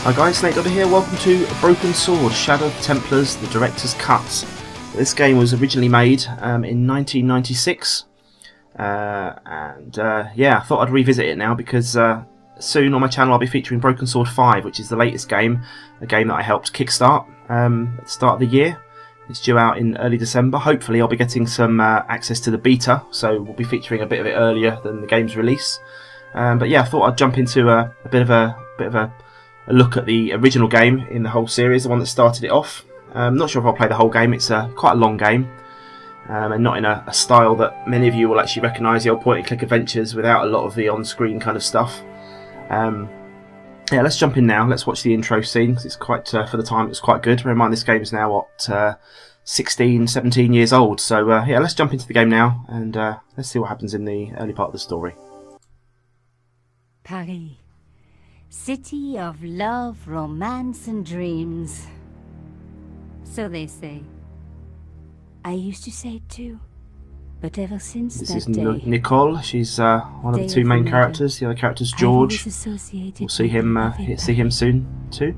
Hi guys, Snake Doctor here. Welcome to Broken Sword, Shadow of the Templars, the Director's Cut. This game was originally made in 1996, yeah, I thought I'd revisit it now because soon on my channel I'll be featuring Broken Sword 5, which is the latest game, a game that I helped kickstart at the start of the year. It's due out in early December. Hopefully I'll be getting some access to the beta, so we'll be featuring a bit of it earlier than the game's release. But yeah, I thought I'd jump into a bit of a look at the original game in the whole series, the one that started it off. I'm not sure if I'll play the whole game. It's quite a long game, and not in a style that many of you will actually recognise, the old point-and-click adventures without a lot of the on-screen kind of stuff. Yeah, let's jump in now. Let's watch the intro scene, 'cause it's quite, for the time, it's quite good. Bear in mind this game is now, what, 16, 17 years old. So yeah, let's jump into the game now, and let's see what happens in the early part of the story. Paris. City of love, romance, and dreams. So they say. I used to say it too. But ever since This that is day... Nicole. She's one of the two main characters. The other character's George. We'll see him soon too.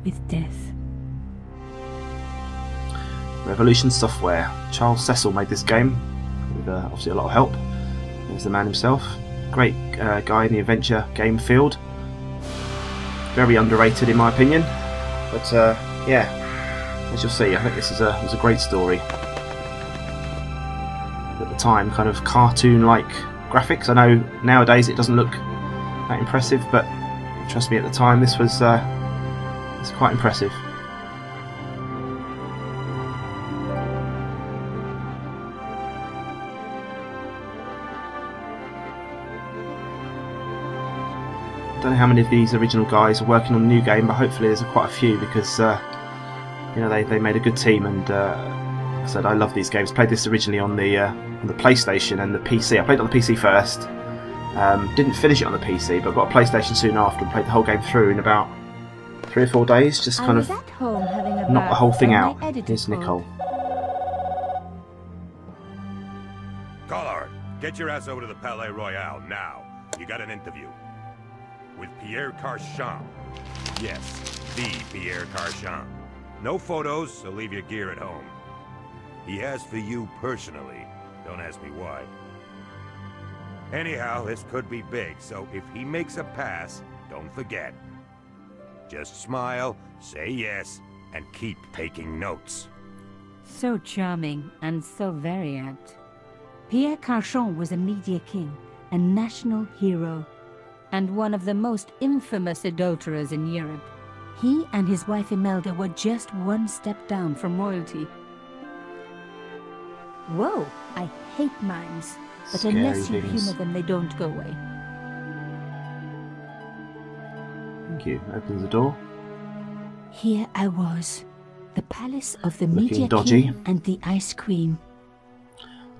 With death. Revolution Software. Charles Cecil made this game with obviously a lot of help. There's the man himself. Great guy in the adventure game field. Very underrated in my opinion, but yeah, as you'll see, I think this is was a great story. At the time, kind of cartoon-like graphics. I know nowadays it doesn't look that impressive, but trust me, at the time this was it's quite impressive. I don't know how many of these original guys are working on the new game, but hopefully there's quite a few, because you know, they made a good team, and like I said, I love these games. Played this originally on the PlayStation and the PC. I played it on the PC first. Didn't finish it on the PC, but got a PlayStation soon after and played the whole game through in about 3 or 4 days. Just kind of knocked the whole thing out. Here's Nicole. Collard, get your ass over to the Palais Royal now. You got an interview. With Pierre Carchon. Yes, the Pierre Carchon. No photos, so leave your gear at home. He asked for you personally. Don't ask me why. Anyhow, this could be big, so if he makes a pass, don't forget. Just smile, say yes, and keep taking notes. So charming and so very apt. Pierre Carchon was a media king, a national hero, and one of the most infamous adulterers in Europe. He and his wife Imelda were just one step down from royalty. Whoa, I hate mimes, but Scary unless you things. humor them, they don't go away. Thank you. Opens the door. Here I was, the palace of the Looking media dodgy. king and the ice queen.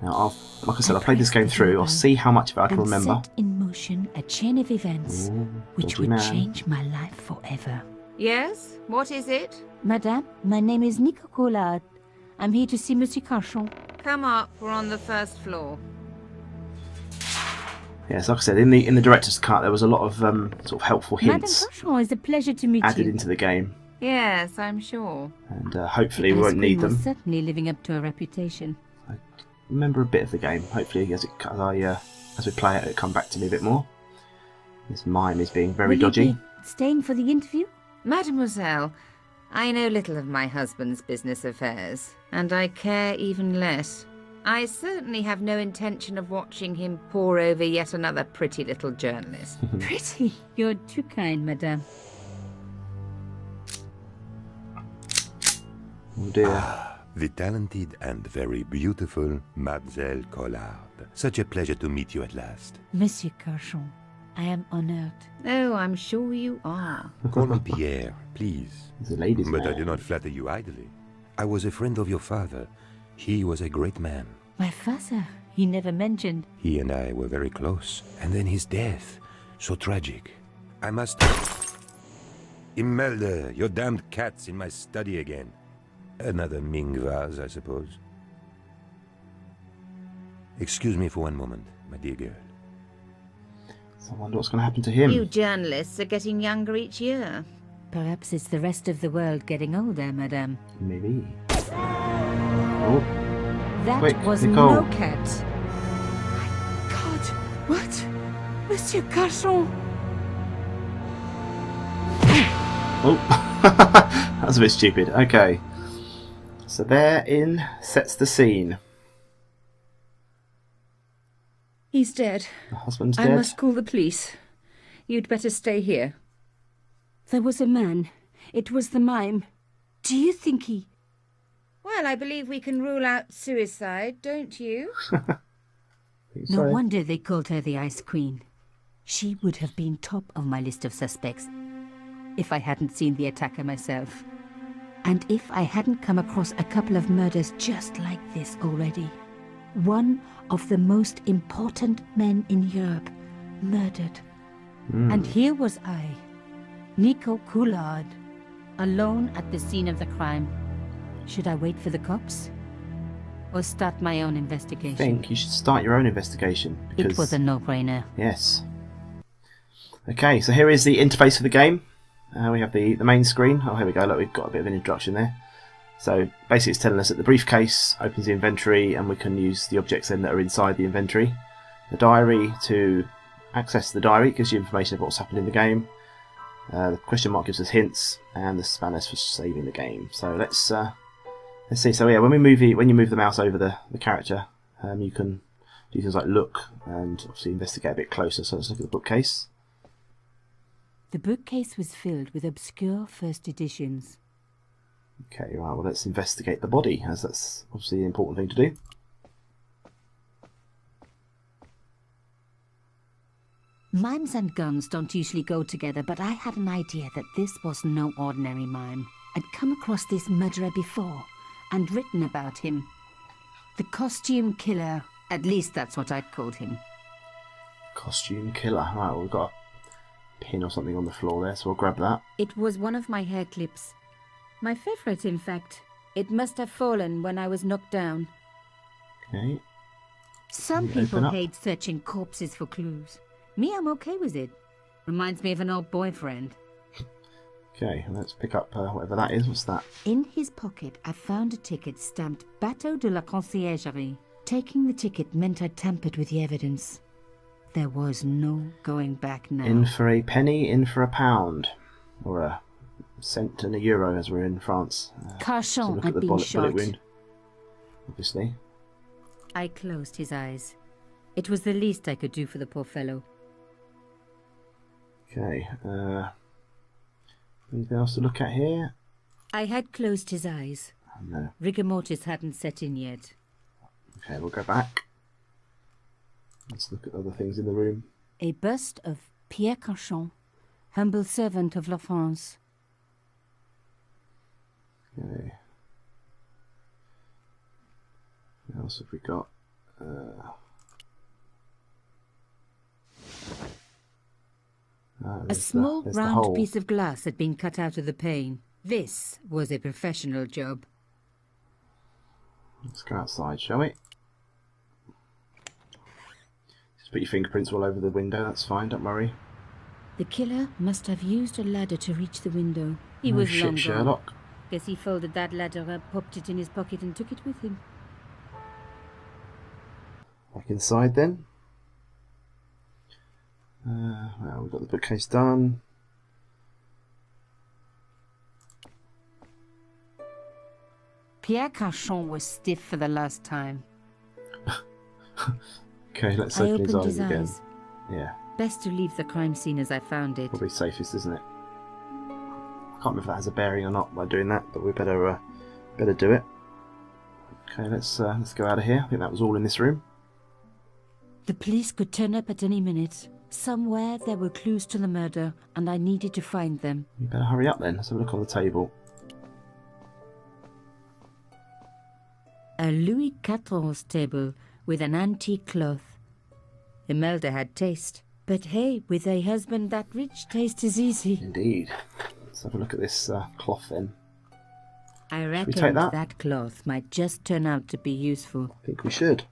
Now, like I said, I played this game through. I'll see how much of it I can and remember. set in motion a chain of events which dodgy would man. change my life forever. Yes? What is it? Madame, my name is Nicole Collard. I'm here to see Monsieur Carchon. Come up, we're on the first floor. Yes, like I said, in the director's cut, there was a lot of sort of helpful Madame hints Carchon, it's a pleasure to meet added you. into the game, Yes, I'm sure. and hopefully The we ice won't need queen was them. certainly living up to her reputation. Remember a bit of the game. Hopefully, as we play it, it'll come back to me a bit more. This mime is being very Will dodgy. you be staying for the interview? Mademoiselle, I know little of my husband's business affairs, and I care even less. I certainly have no intention of watching him pore over yet another pretty little journalist. Pretty. You're too kind, madame. Oh dear. The talented and very beautiful Mademoiselle Collard. Such a pleasure to meet you at last. Monsieur Carchon, I am honored. Oh, I'm sure you are. Call me Pierre, please. He's a ladies' But I man. do not flatter you idly. I was a friend of your father. He was a great man. My father, he never mentioned. He and I were very close. And then his death. So tragic. I must... Imelda, your damned cat's in my study again. Another Ming vase, I suppose. Excuse me for one moment, my dear girl. So I wonder what's going to happen to him. You journalists are getting younger each year. Perhaps it's the rest of the world getting older, madame. Maybe. Oh, That quick, was Nicole. no cat. God, what? Monsieur Carchon! Oh, that was a bit stupid. Okay. So therein sets the scene. He's dead. The husband's I dead. must call the police. You'd better stay here. There was a man. It was the mime. Do you think he... Well, I believe we can rule out suicide, don't you? No Sorry. wonder they called her the Ice Queen. She would have been top of my list of suspects if I hadn't seen the attacker myself. And if I hadn't come across a couple of murders just like this already. One of the most important men in Europe murdered. And here was I, Nico Coulard, alone at the scene of the crime. Should I wait for the cops? Or start my own I investigation? think you should start your own investigation. Because, It was a no-brainer. Yes. Okay, so here is the interface for the game. We have the main screen. Oh, here we go. Look, we've got a bit of an introduction there. So basically it's telling us that the briefcase opens the inventory and we can use the objects then that are inside the inventory. The diary, to access the diary, gives you information of what's happened in the game. The question mark gives us hints, and the spanners for saving the game. So let's see. So yeah, when you move the mouse over the character, you can do things like look and obviously investigate a bit closer. So let's look at the bookcase. The bookcase was filled with obscure first editions. Okay, right, well let's investigate the body, as that's obviously the important thing to do. Mimes and guns don't usually go together, but I had an idea that this was no ordinary mime. I'd come across this murderer before, and written about him. The costume killer, at least that's what I'd called him. Costume killer. Right, well, we've got a pin or something on the floor there, so we'll grab that. It was one of my hair clips. My favourite, in fact. It must have fallen when I was knocked down. Okay. Some Open people up. hate searching corpses for clues. Me, I'm okay with it. Reminds me of an old boyfriend. Okay, let's pick up whatever that is. What's that? In his pocket, I found a ticket stamped Bateau de la Conciergerie. Taking the ticket meant I'd tampered with the evidence. There was no going back now. In for a penny, in for a pound. Or a cent and a euro, as we're in France. So Carchon look had at the been bullet shot. wound. Obviously. I closed his eyes. It was the least I could do for the poor fellow. Okay, anything else to look at here? I had closed his eyes. No. Rigor mortis hadn't set in yet. Okay, we'll go back. Let's look at other things in the room. A bust of Pierre Carchon, humble servant of La France. Okay. What else have we got? A there's small there's the round hole. piece of glass had been cut out of the pane. This was a professional job. Let's go outside, shall we? Just put your fingerprints all over the window, that's fine, don't worry. The killer must have used a ladder to reach the window. He Oh, was shit, long gone. Sherlock. Guess he folded that ladder up, popped it in his pocket and took it with him. Back inside then. Well, we've got the bookcase done. Pierre Carchon was stiff for the last time. Okay, let's I open his opened eyes his again. eyes. Yeah, Best to leave the crime scene as I found it. probably safest, isn't it? I can't remember if that has a bearing or not by doing that, but we better do it. Okay, let's go out of here. I think that was all in this room. The police could turn up at any minute. Somewhere there were clues to the murder, and I needed to find them. You better hurry up then. Let's have a look on the table. A Louis XIV table with an antique cloth. Imelda had taste. But hey, with a husband that rich, taste is easy. Indeed. Let's have a look at this cloth then. I we reckoned take that? that cloth might just turn out to be useful. I think we should.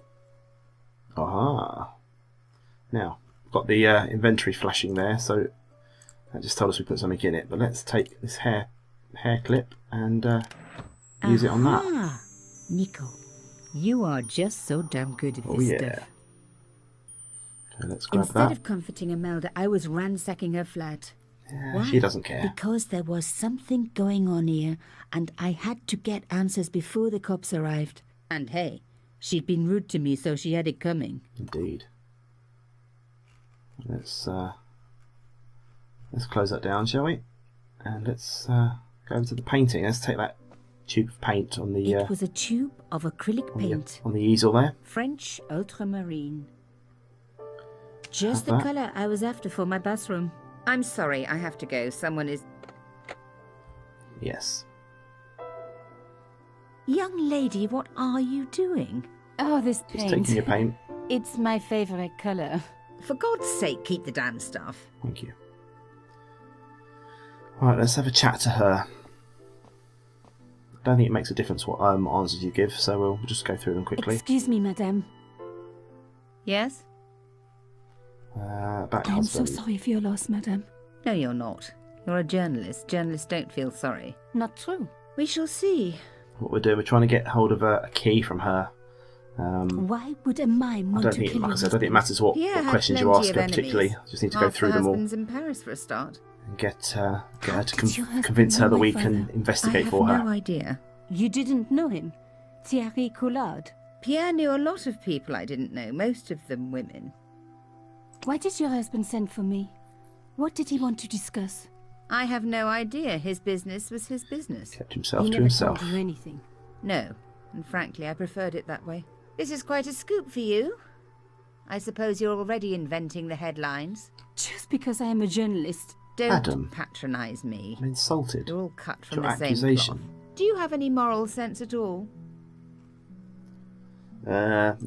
Aha. Now, got the inventory flashing there, so That just told us we put something in it. But let's take this hair clip and use it on that. Aha! Nico, you are just so damn good at Oh this yeah. stuff. So let's grab Instead that. of comforting Imelda, I was ransacking her flat. Yeah, Why? she doesn't care. Because there was something going on here, and I had to get answers before the cops arrived. And hey, she'd been rude to me, so she had it coming. Indeed. Let's close that down, shall we? And let's go over to the painting. Let's take that tube of paint on the It was a tube of acrylic paint, on the easel there. French ultramarine. Just Have the that. colour I was after for my bathroom. I'm sorry, I have to go. Someone is... Yes. Young lady, what are you doing? Oh, this Just paint. taking your paint. It's my favourite colour. For God's sake, keep the damn stuff. Thank you. Right, let's have a chat to her. Don't think it makes a difference what answers you give, so we'll just go through them quickly. Excuse me, madame. Yes? Back I am so husband. sorry for your loss, madame. No, you're not. You're a journalist. Journalists don't feel sorry. Not true. We shall see. What we're doing, we're trying to get hold of a key from her. Why would a mime I want don't to think, kill like I your said, I don't think it husband? matters what Pierre had questions you plenty ask of her particularly. enemies. Just need to go Half through her them all husband's in Paris for a start. and get her How to did your husband convince her know that my we can father? investigate I for have her. no idea. You didn't know him? Thierry Coulard? Pierre knew a lot of people I didn't know, most of them women. Why did your husband send for me? What did he want to discuss? I have no idea. His business was his business. Kept himself He to never himself. told you anything. No, and frankly, I preferred it that way. This is quite a scoop for you. I suppose you're already inventing the headlines. Just because I am a journalist. Don't Adam. patronise me. I'm insulted. You're all cut It's from your the same accusation. cloth. Do you have any moral sense at all?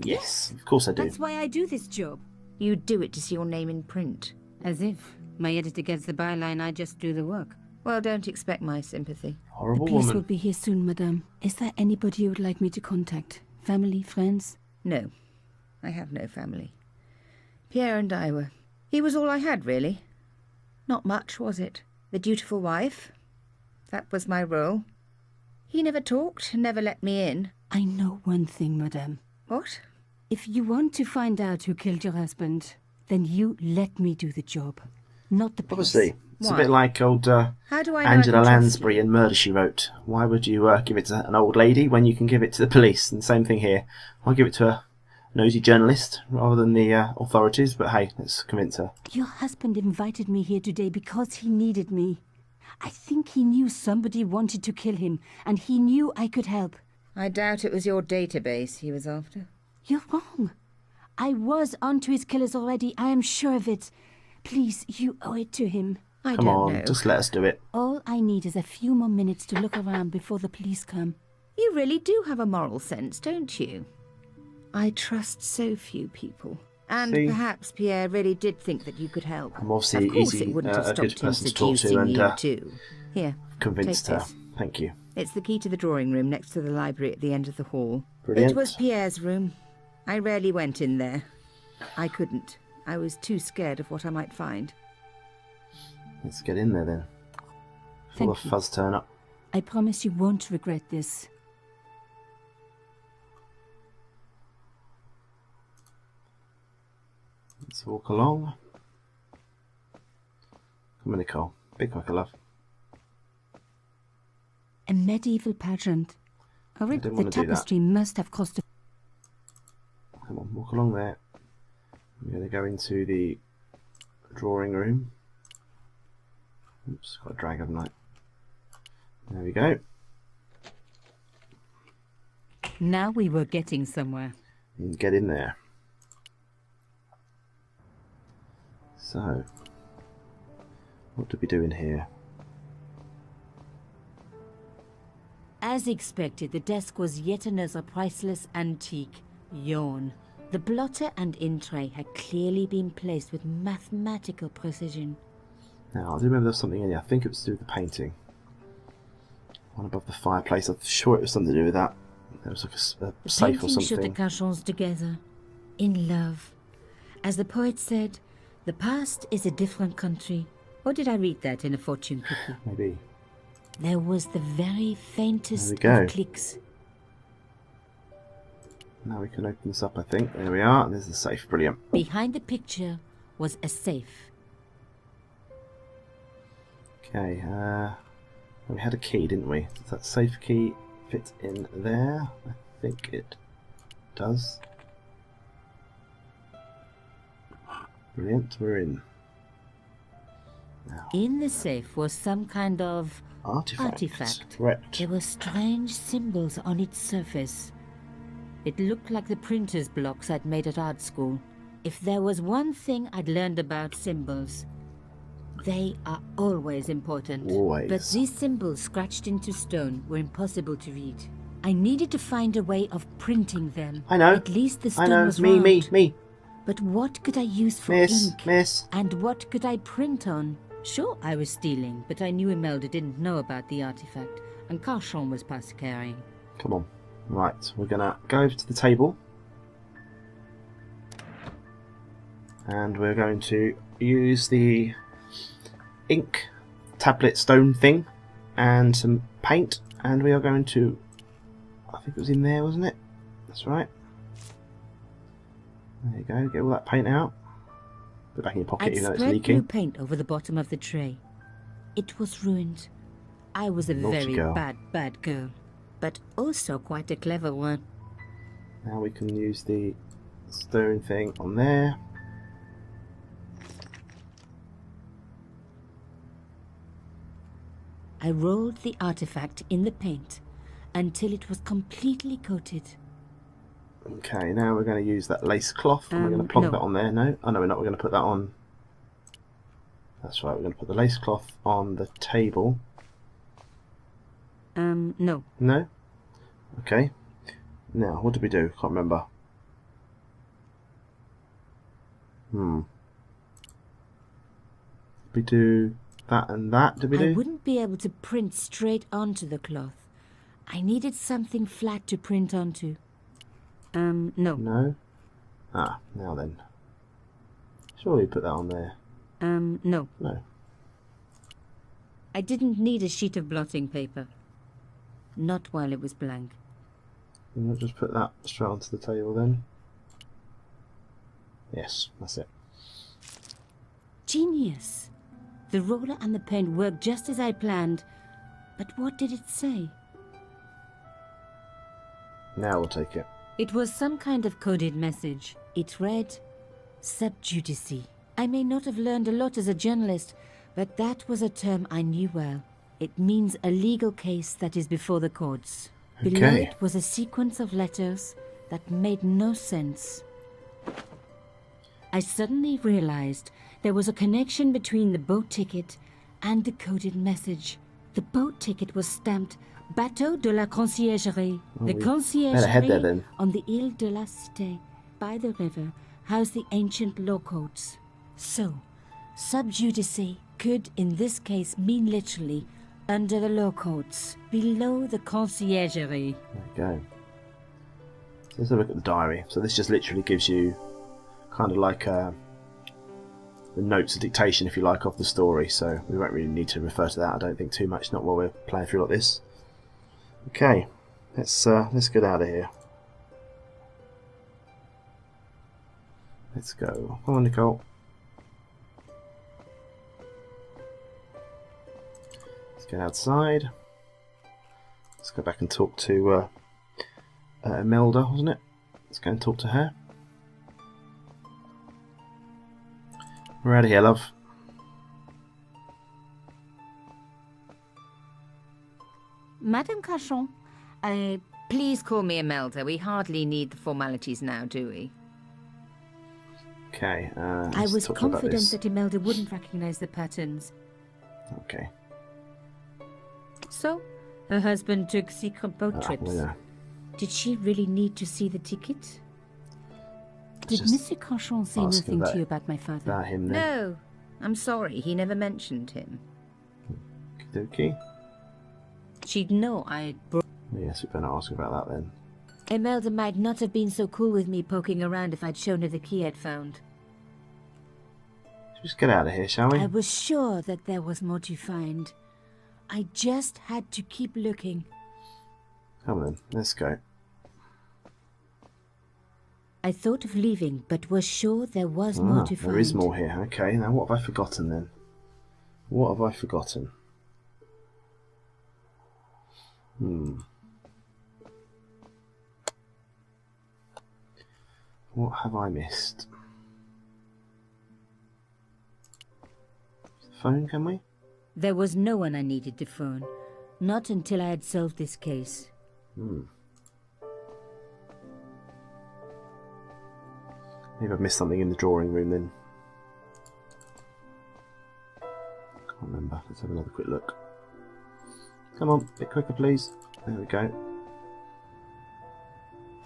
Yes, of course I do. That's why I do this job. You do it to see your name in print. As if my editor gets the byline, I just do the work. Well, don't expect my sympathy. Horrible The police woman. will be here soon, madame. Is there anybody you would like me to contact? Family, friends? No, I have no family. Pierre and I were... He was all I had, really. Not much, was it? The dutiful wife. That was my role. He never talked, never let me in. I know one thing, madame. What? If you want to find out who killed your husband, then you let me do the job, not the police. Obviously, it's Why? a bit like old How do I know I Angela can trust Lansbury in Murder, She Wrote. Why would you give it to an old lady when you can give it to the police? And same thing here. I'll give it to a nosy journalist rather than the authorities, but hey, let's convince her. Your husband invited me here today because he needed me. I think he knew somebody wanted to kill him, and he knew I could help. I doubt it was your database he was after. You're wrong. I was onto his killers already, I am sure of it. Please, you owe it to him. I Come don't on, know. just let us do it. All I need is a few more minutes to look around before the police come. You really do have a moral sense, don't you? I trust so few people. And See? perhaps Pierre really did think that you could help. I'm obviously Of course easy, it wouldn't have a good stopped him person to talk to, seducing and you too. Here, convinced take her. this. Thank you. It's the key to the drawing room next to the library at the end of the hall. Brilliant. It was Pierre's room. I rarely went in there. I couldn't. I was too scared of what I might find. Let's get in there then. Full Thank of you. fuzz turn up. I promise you won't regret this. Let's walk along. Come on, Nicole. Big quick, love. A medieval pageant. Oh, didn't the want to do that. tapestry must have cost a... Come on, walk along there. I'm going to go into the drawing room. Oops, got a drag, haven't I? There we go. Now we were getting somewhere. And get in there. So, what do we do in here? As expected, the desk was yet another priceless antique. Yawn. The blotter and in tray had clearly been placed with mathematical precision. Now, I do remember there's something in here. I think it was to do with the painting. One above the fireplace. I'm sure it was something to do with that. There was like a safe or Painting showed the something. Cachons together, in love. As the poet said, the past is a different country, Or did I read that in a fortune cookie? Maybe. There was the very faintest There we go. of clicks. Now we can open this up, I think. There we are. There's the safe. Brilliant. Behind the picture was a safe. Okay, we had a key, didn't we? Does that safe key fit in there? I think it does. Brilliant, we're in. Now, In the safe was some kind of artifact. Correct. There were strange symbols on its surface. It looked like the printer's blocks I'd made at art school. If there was one thing I'd learned about symbols, they are always important. Always. But these symbols scratched into stone were impossible to read. I needed to find a way of printing them. I know. At least the stone I know. was Me. round. But what could I use for ink? Miss. And what could I print on? Sure, I was stealing, but I knew Imelda didn't know about the artifact, and Carchon was past carrying. Come on. Right, we're gonna go over to the table. And we're going to use the ink tablet stone thing and some paint, and we are going to, I think it was in there, wasn't it? That's right. There you go, get all that paint out. Put it back in your pocket, I'd even though it's spread blue leaking. paint over the bottom of the tray. It was ruined. I was a Naughty very girl. bad girl, but also quite a clever one. Now we can use the stone thing on there. I rolled the artifact in the paint until it was completely coated. Okay, now we're going to use that lace cloth and we're going to plonk no. that on there. No? Oh no, we're not. We're going to put that on. That's right, we're going to put the lace cloth on the table. No. No? Okay. Now, what did we do? Can't remember. Did we do that and that? Did we I do? wouldn't be able to print straight onto the cloth. I needed something flat to print onto. No. No? Ah, now then. Surely we put that on there. No. No. I didn't need a sheet of blotting paper. Not while it was blank. We'll just put that straight onto the table then. Yes, that's it. Genius! The roller and the paint worked just as I planned. But what did it say? Now we'll take it. It was some kind of coded message. It read, "Sub judice." I may not have learned a lot as a journalist, but that was a term I knew well. It means a legal case that is before the courts. Below Okay. it was a sequence of letters that made no sense. I suddenly realized there was a connection between the boat ticket and the coded message. The boat ticket was stamped Bateau de la Conciergerie. Oh, The we better head there Conciergerie then. on the Ile de la Cité, by the river, housed the ancient law codes. So, sub judice could in this case mean literally under the law codes, below the Conciergerie. There we go. So let's have a look at the diary. So this just literally gives you kind of like the notes, a dictation, if you like, of the story. So we won't really need to refer to that, I don't think, too much. Not while we're playing through like this. Okay, let's get out of here. Let's go. Come on, Nicole. Let's get outside. Let's go back and talk to Imelda, wasn't it? Let's go and talk to her. We're out of here, love. Madame Carchon, Please call me Imelda. We hardly need the formalities now, do we? Okay. I let's was talk about confident this. that Imelda wouldn't recognize the patterns. Okay. So, her husband took secret boat trips. Well, yeah. Did she really need to see the ticket? Did Just Monsieur Carchon say asking nothing to you about my father? About him then. No. I'm sorry, he never mentioned him. Okey-dokey. She'd know I'd Yes, we better ask about that then. Imelda might not have been so cool with me poking around if I'd shown her the key I'd found. Just get out of here, shall we? I was sure that there was more to find. I just had to keep looking. Come on then, let's go. I thought of leaving, but was sure there was more to find. There is more here. Okay, now what have I forgotten then? What have I forgotten? What have I missed? Phone, can we? There was no one I needed to phone. Not until I had solved this case. Maybe I've missed something in the drawing room then. Can't remember. Let's have another quick look. Come on, a bit quicker please. There we go.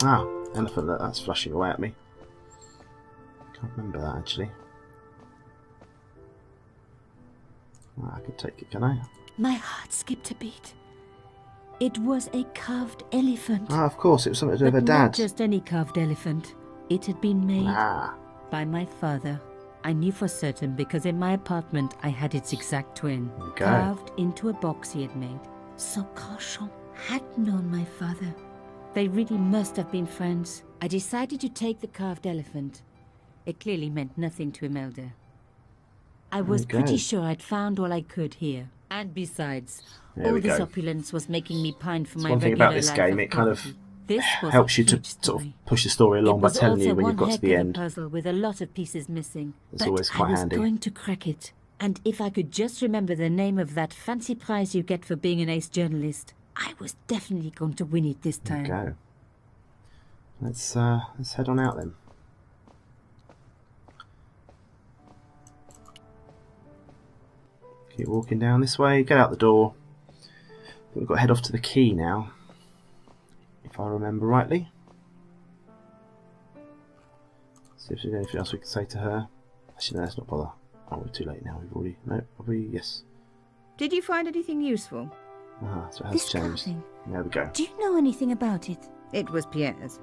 Ah, elephant, look, that's flashing away at me. Can't remember that actually. Well, I could take it, can I? My heart skipped a beat. It was a carved elephant. Ah, of course, it was something to do with her But dad. not just any carved elephant. It had been made Ah, by my father. I knew for certain because in my apartment I had its exact twin, There you go. carved into a box he had made. So Carchon had known my father. They really must have been friends. I decided to take the carved elephant. It clearly meant nothing to Imelda. I was Okay. pretty sure I'd found all I could here. And besides, There all we this go. opulence was making me pine for my one thing regular about this life game, of it kind of poverty. This was helps a you to huge sort of story. push the story along It by was telling you also when one you've got to heck the of a end. puzzle with a lot of pieces missing. It's But always quite I was handy. going to crack it. And if I could just remember the name of that fancy prize you get for being an ace journalist, I was definitely going to win it this There time. we go. Let's head on out then. Keep walking down this way, get out the door. We've got to head off to the key now, if I remember rightly. See if there's anything else we can say to her. Actually, no, let's not bother. Oh, we're too late now. We've already... No, have we? Yes. Did you find anything useful? Ah, so it has This changed. carving, There we go. do you know anything about it? It was Pierre's.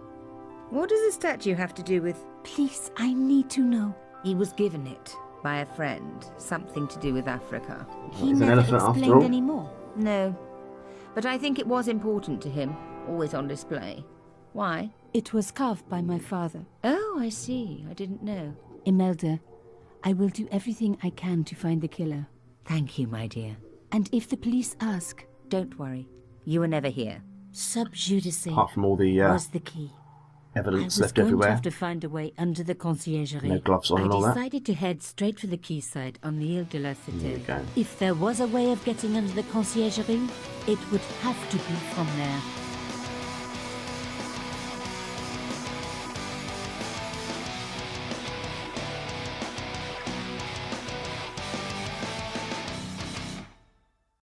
What does the statue have to do with... Please, I need to know. He was given it by a friend. Something to do with Africa. He He's an never elephant after explained all. any more. No. But I think it was important to him. Always on display. Why? It was carved by my father. Oh, I see. I didn't know. Imelda, I will do everything I can to find the killer. Thank you, my dear. And if the police ask, Don't worry. You were never here. sub judice Apart from all the was the key. I evidence was left going to everywhere. have to find a way under the conciergerie. No gloves on and all I that. decided to head straight for the quayside on the Ile de la There we Cité. go. If there was a way of getting under the conciergerie, it would have to be from there.